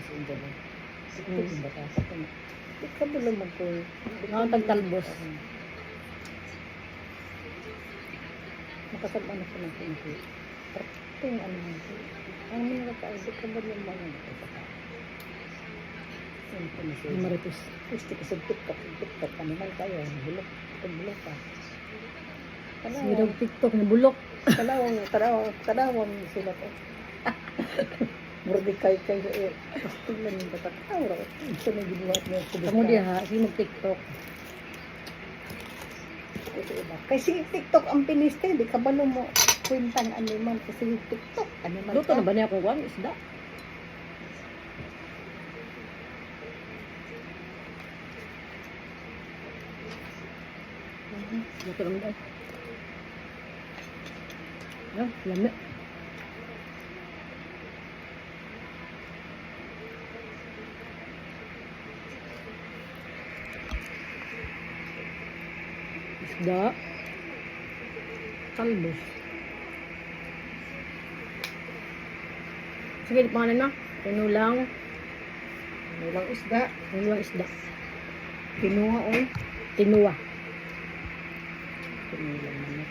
sa Indalo. Sikto yung batas. Di ka ba lang magkong... Ako tagtalbos. Makasama na siya ng pinto. Ito yung ano mo. Ang mga tao, di ka ba lang mga nakasaka. Yung pumisip. Maritus. Gusto ko sa TikTok. Ano man tayo, bulok. Bulok ka. Sirang TikTok na bulok. Kadawang sila ko. Murdi kay pastig lang yung batakaw. Ito na ginawa niya. Kamu dia ha, sige mag-TikTok. Kasi TikTok ang piniste, di ka ba mo kwentang animal kasi TikTok, animal Luto na ba niya akong kuwan? Isda? Luto naman ay. Lami. Isda. Talbos. Sige, pangalan na. Tinulang isda. Tinulang isda. Kinuha oy. Tinuwa. Kinuha manok.